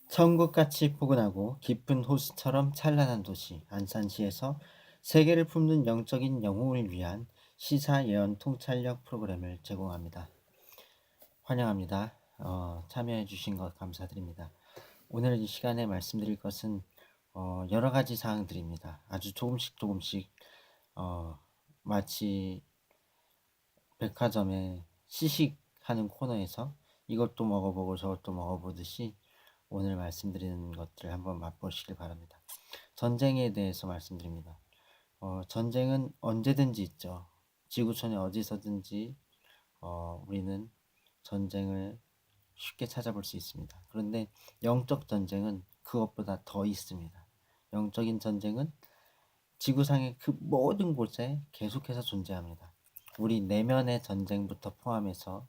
천국같이 포근하고 깊은 호수처럼 찬란한 도시 안산시에서 세계를 품는 영적인 영웅을 위한 시사 예언 통찰력 프로그램을 제공합니다. 환영합니다. 참여해 주신 것 감사드립니다. 오늘 이 시간에 말씀드릴 것은 여러 가지 사항들입니다. 아주 조금씩 어, 마치 백화점에 시식하는 코너에서 이것도 먹어보고 저것도 먹어보듯이 오늘 말씀드리는 것들을 한번 맛보시길 바랍니다. 전쟁에 대해서 말씀드립니다. 전쟁은 언제든지 있죠. 지구촌에 어디서든지 우리는 전쟁을 쉽게 찾아볼 수 있습니다. 그런데 영적 전쟁은 그것보다 더 있습니다. 영적인 전쟁은 지구상의 그 모든 곳에 계속해서 존재합니다. 우리 내면의 전쟁부터 포함해서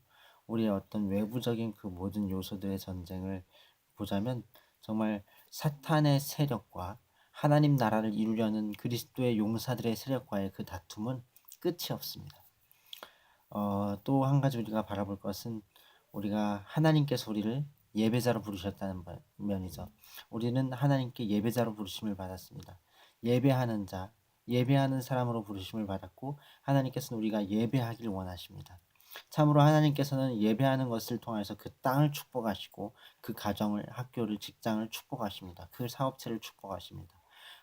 우리의 어떤 외부적인 그 모든 요소들의 전쟁을 보자면 정말 사탄의 세력과 하나님 나라를 이루려는 그리스도의 용사들의 세력과의 그 다툼은 끝이 없습니다. 또 한 가지 우리가 바라볼 것은 우리가 하나님께서 우리를 예배자로 부르셨다는 면이죠. 우리는 하나님께 예배자로 부르심을 받았습니다. 예배하는 자, 예배하는 사람으로 부르심을 받았고 하나님께서는 우리가 예배하기를 원하십니다. 참으로 하나님께서는 예배하는 것을 통해서 그 땅을 축복하시고 그 가정을, 학교를, 직장을 축복하십니다. 그 사업체를 축복하십니다.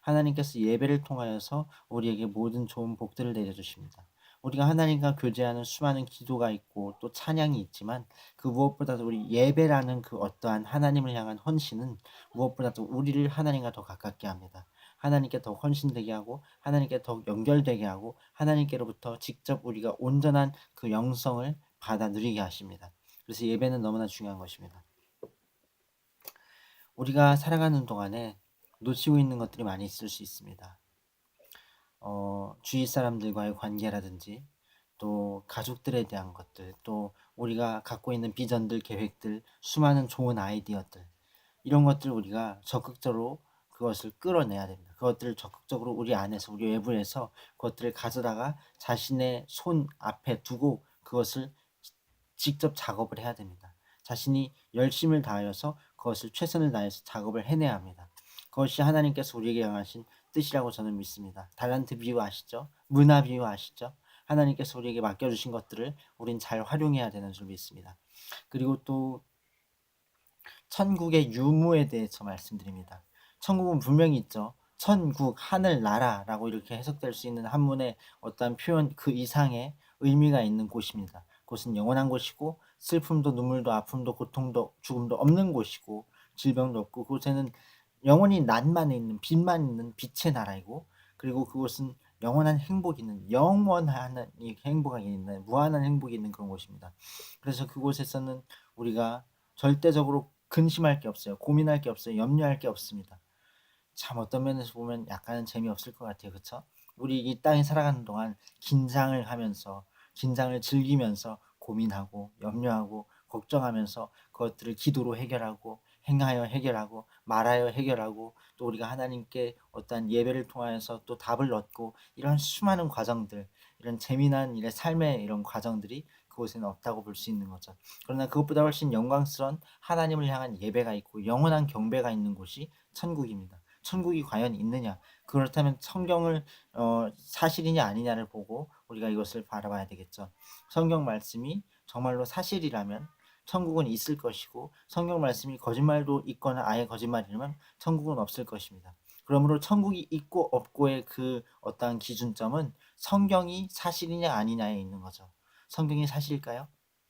하나님께서 예배를 통하여서 우리에게 모든 좋은 복들을 내려주십니다. 우리가 하나님과 교제하는 수많은 기도가 있고 또 찬양이 있지만 그 무엇보다도 우리 예배라는 그 어떠한 하나님을 향한 헌신은 무엇보다도 우리를 하나님과 더 가깝게 합니다. 하나님께 더 헌신되게 하고 하나님께 더 연결되게 하고 하나님께로부터 직접 우리가 온전한 그 영성을 받아 누리게 하십니다. 그래서 예배는 너무나 중요한 것입니다. 우리가 살아가는 동안에 놓치고 있는 것들이 많이 있을 수 있습니다. 주위 사람들과의 관계라든지 또 가족들에 대한 것들, 또 우리가 갖고 있는 비전들, 계획들, 수많은 좋은 아이디어들, 이런 것들 우리가 적극적으로 그것을 끌어내야 됩니다. 그것들을 적극적으로 우리 안에서, 우리 외부에서 그것들을 가져다가 자신의 손 앞에 두고 그것을 직접 작업을 해야 됩니다. 자신이 열심을 다하여서 그것을 최선을 다해서 작업을 해내야 합니다. 그것이 하나님께서 우리에게 향하신 뜻이라고 저는 믿습니다. 달란트 비유 아시죠? 문화 비유 아시죠? 하나님께서 우리에게 맡겨주신 것들을 우린 잘 활용해야 되는 줄 믿습니다. 그리고 또 천국의 유무에 대해서 말씀드립니다. 천국은 분명히 있죠. 천국, 하늘, 나라라고 이렇게 해석될 수 있는 한문의 어떠한 표현 그 이상의 의미가 있는 곳입니다. 그것은 영원한 곳이고 슬픔도 눈물도 아픔도 고통도 죽음도 없는 곳이고 질병도 없고 그곳에는 영원히 낫만 있는 빛만 있는 빛의 나라이고 그리고 그곳은 영원한 행복이 있는 영원한 행복이 있는 무한한 행복이 있는 그런 곳입니다. 그래서 그곳에서는 우리가 절대적으로 근심할 게 없어요. 고민할 게 없어요. 염려할 게 없습니다. 참 어떤 면에서 보면 약간은 재미없을 것 같아요. 그쵸? 우리 이 땅에 살아가는 동안 긴장을 하면서 긴장을 즐기면서 고민하고 염려하고 걱정하면서 그것들을 기도로 해결하고 행하여 해결하고 말하여 해결하고 또 우리가 하나님께 어떠한 예배를 통하여서 또 답을 얻고 이런 수많은 과정들 이런 재미난 일의 삶의 이런 과정들이 그곳에는 없다고 볼 수 있는 거죠. 그러나 그것보다 훨씬 영광스러운 하나님을 향한 예배가 있고 영원한 경배가 있는 곳이 천국입니다. 천국이 과연 있느냐? 그렇다면 성경을 사실이냐 아니냐를 보고 우리가 이것을 바라봐야 되겠죠. 성경 말씀이 정말로 사실이라면 천국은 있을 것이고 성경 말씀이 거짓말도 있거나 아예 거짓말이라면 천국은 없을 것입니다. 그러므로 천국이 있고 없고의 그 어떠한 기준점은 성경이 사실이냐 아니냐에 있는 거죠. 성경이 사실일까요?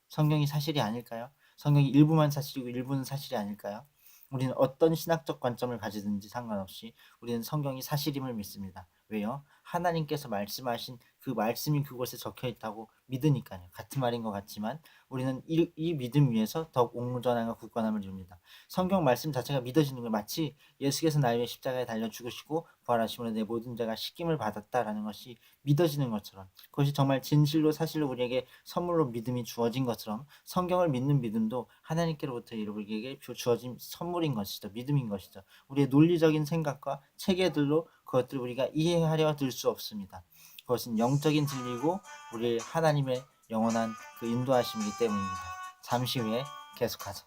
성경이 사실이 아닐까요? 성경이 일부만 사실이고 일부는 사실이 아닐까요? 우리는 어떤 신학적 관점을 가지든지 상관없이 우리는 성경이 사실임을 믿습니다. 왜요? 하나님께서 말씀하신 그 말씀이 그곳에 적혀 있다고 믿으니까요. 같은 말인 것 같지만 우리는 이 믿음 위에서 더욱 온전함과 굳건함을 이룹니다. 성경 말씀 자체가 믿어지는 거예요. 마치 예수께서 나를 위해 십자가에 달려 죽으시고 부활하심으로 내 모든 죄가 씻김을 받았다라는 것이 믿어지는 것처럼 그것이 정말 진실로 사실로 우리에게 선물로 믿음이 주어진 것처럼 성경을 믿는 믿음도 하나님께로부터 우리에게 주어진 선물인 것이죠. 믿음인 것이죠. 우리의 논리적인 생각과 체계들로 그것들을 우리가 이해하려 들 수 없습니다. 그것은 영적인 진리고 우리 하나님의 영원한 그 인도하심이기 때문입니다. 잠시 후에 계속하죠.